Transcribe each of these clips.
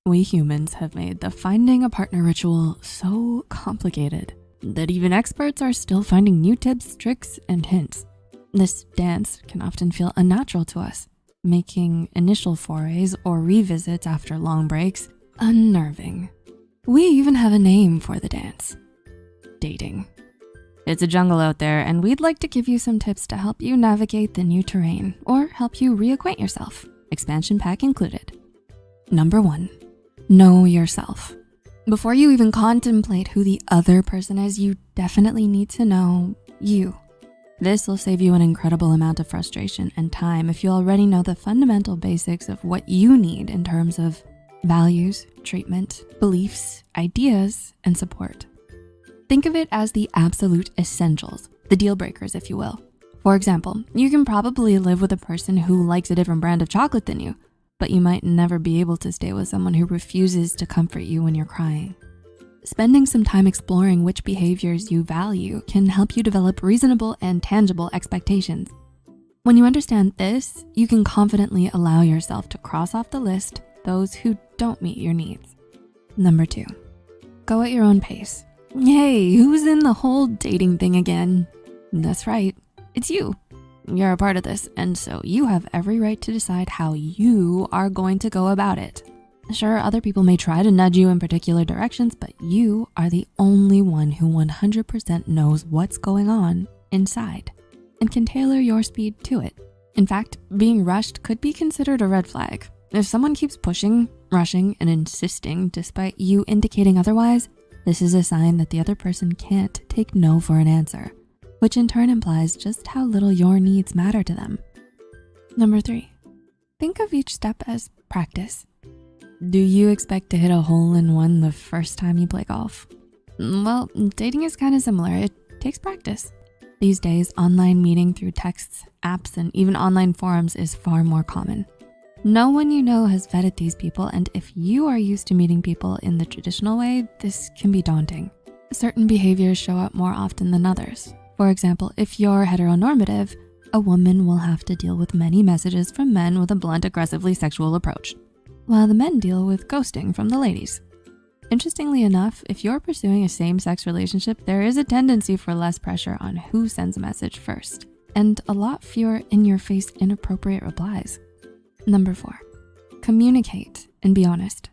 We humans have made the finding a partner ritual so complicated that even experts are still finding new tips, tricks, and hints. This dance can often feel unnatural to us, making initial forays or revisits after long breaks unnerving. We even have a name for the dance: dating. It's a jungle out there, and we'd like to give you some tips to help you navigate the new terrain or help you reacquaint yourself, expansion pack included. Number 1, know yourself. Before you even contemplate who the other person is, you definitely need to know you. This will save you an incredible amount of frustration and time if you already know the fundamental basics of what you need in terms of values, treatment, beliefs, ideas, and support. Think of it as the absolute essentials, the deal breakers, if you will. For example, you can probably live with a person who likes a different brand of chocolate than you, but you might never be able to stay with someone who refuses to comfort you when you're crying. Spending some time exploring which behaviors you value can help you develop reasonable and tangible expectations. When you understand this, you can confidently allow yourself to cross off the list those who don't meet your needs. Number 2, go at your own pace. Hey, who's in the whole dating thing again? That's right, it's you. You're a part of this, and so you have every right to decide how you are going to go about it. Sure, other people may try to nudge you in particular directions, but you are the only one who 100% knows what's going on inside and can tailor your speed to it. In fact, being rushed could be considered a red flag. If someone keeps pushing, rushing, and insisting despite you indicating otherwise, this is a sign that the other person can't take no for an answer, which in turn implies just how little your needs matter to them. Number 3, think of each step as practice. Do you expect to hit a hole-in-one the first time you play golf? Well, dating is kind of similar. It takes practice. These days, online meeting through texts, apps, and even online forums is far more common. No one you know has vetted these people, and if you are used to meeting people in the traditional way, this can be daunting. Certain behaviors show up more often than others. For example, if you're heteronormative, a woman will have to deal with many messages from men with a blunt, aggressively sexual approach, while the men deal with ghosting from the ladies. Interestingly enough, if you're pursuing a same-sex relationship, there is a tendency for less pressure on who sends a message first, and a lot fewer in-your-face inappropriate replies. Number 4, communicate and be honest.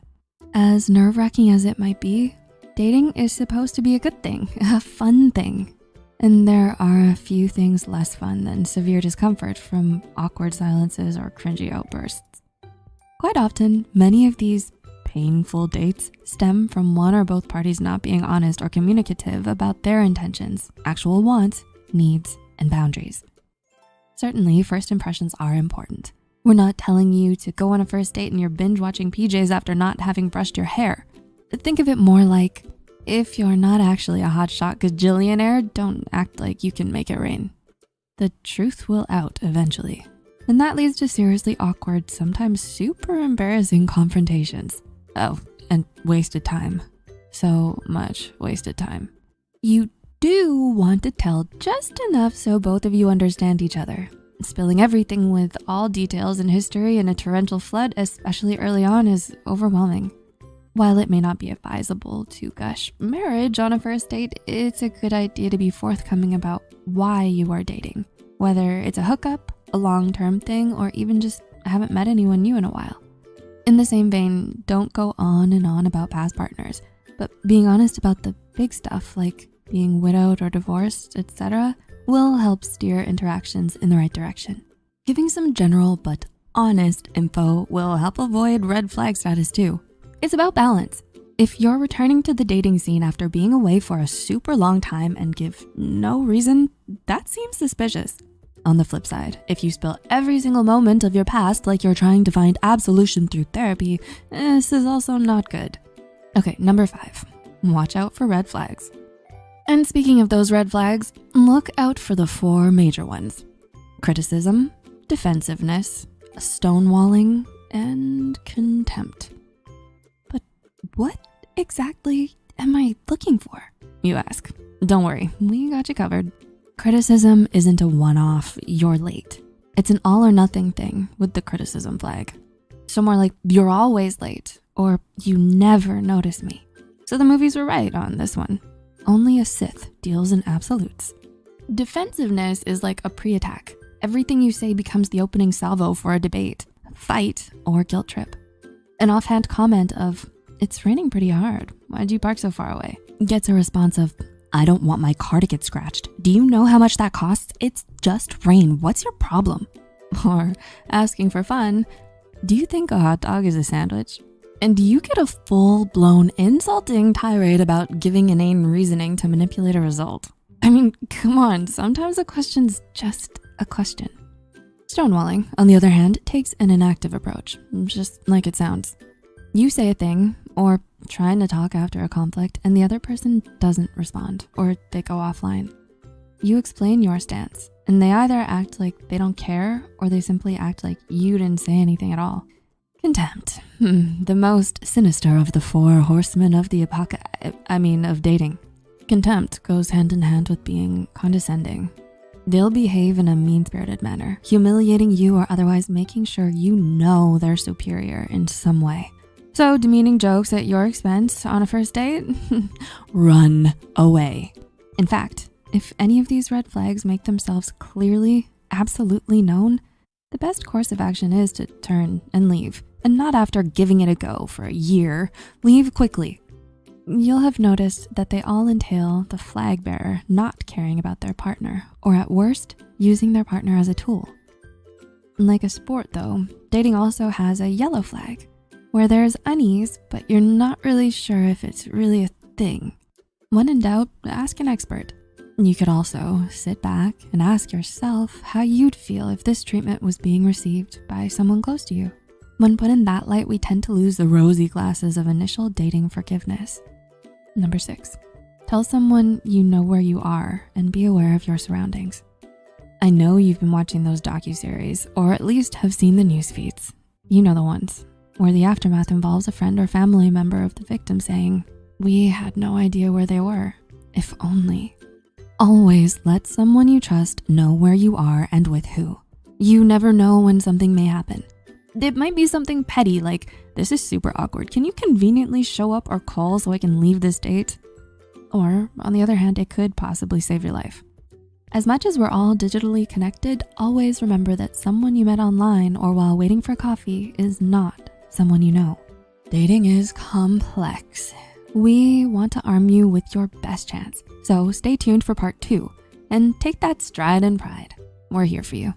As nerve-wracking as it might be, dating is supposed to be a good thing, a fun thing. And there are a few things less fun than severe discomfort from awkward silences or cringy outbursts. Quite often, many of these painful dates stem from one or both parties not being honest or communicative about their intentions, actual wants, needs, and boundaries. Certainly, first impressions are important. We're not telling you to go on a first date and you're binge watching PJs after not having brushed your hair. Think of it more like, if you're not actually a hotshot gajillionaire, don't act like you can make it rain. The truth will out eventually. And that leads to seriously awkward, sometimes super embarrassing confrontations. Oh, and wasted time. So much wasted time. You do want to tell just enough so both of you understand each other. Spilling everything with all details and history in a torrential flood, especially early on, is overwhelming. While it may not be advisable to gush marriage on a first date, it's a good idea to be forthcoming about why you are dating, whether it's a hookup, a long-term thing, or even just haven't met anyone new in a while. In the same vein, don't go on and on about past partners, but being honest about the big stuff like being widowed or divorced, etc., will help steer interactions in the right direction. Giving some general but honest info will help avoid red flag status too. It's about balance. If you're returning to the dating scene after being away for a super long time and give no reason, that seems suspicious. On the flip side, if you spill every single moment of your past like you're trying to find absolution through therapy, this is also not good. Okay, number 5, watch out for red flags. And speaking of those red flags, look out for the 4 major ones: criticism, defensiveness, stonewalling, and contempt. But what exactly am I looking for, you ask? Don't worry, we got you covered. Criticism isn't a one-off, you're late. It's an all or nothing thing with the criticism flag. So more like, you're always late, or you never notice me. So the movies were right on this one. Only a Sith deals in absolutes. Defensiveness is like a pre-attack. Everything you say becomes the opening salvo for a debate, fight, or guilt trip. An offhand comment of, "It's raining pretty hard. Why'd you park so far away?" gets a response of, "I don't want my car to get scratched. Do you know how much that costs? It's just rain. What's your problem?" Or asking for fun, "Do you think a hot dog is a sandwich?" And you get a full-blown insulting tirade about giving inane reasoning to manipulate a result. I mean, come on, sometimes a question's just a question. Stonewalling, on the other hand, takes an inactive approach, just like it sounds. You say a thing, or trying to talk after a conflict, and the other person doesn't respond, or they go offline. You explain your stance, and they either act like they don't care, or they simply act like you didn't say anything at all. Contempt, the most sinister of the four horsemen of the of dating. Contempt goes hand in hand with being condescending. They'll behave in a mean-spirited manner, humiliating you or otherwise making sure you know they're superior in some way. So demeaning jokes at your expense on a first date? Run away. In fact, if any of these red flags make themselves clearly, absolutely known, the best course of action is to turn and leave. And not after giving it a go for a year. Leave quickly. You'll have noticed that they all entail the flag bearer not caring about their partner, or at worst, using their partner as a tool. Like a sport though, dating also has a yellow flag, where there's unease, but you're not really sure if it's really a thing. When in doubt, ask an expert. You could also sit back and ask yourself how you'd feel if this treatment was being received by someone close to you. When put in that light, we tend to lose the rosy glasses of initial dating forgiveness. Number 6, tell someone you know where you are and be aware of your surroundings. I know you've been watching those docuseries, or at least have seen the news feeds. You know the ones, where the aftermath involves a friend or family member of the victim saying, "We had no idea where they were. If only." Always let someone you trust know where you are and with who. You never know when something may happen. It might be something petty like, "This is super awkward. Can you conveniently show up or call so I can leave this date?" Or on the other hand, it could possibly save your life. As much as we're all digitally connected, always remember that someone you met online or while waiting for coffee is not someone you know. Dating is complex. We want to arm you with your best chance. So stay tuned for part 2 and take that stride and pride. We're here for you.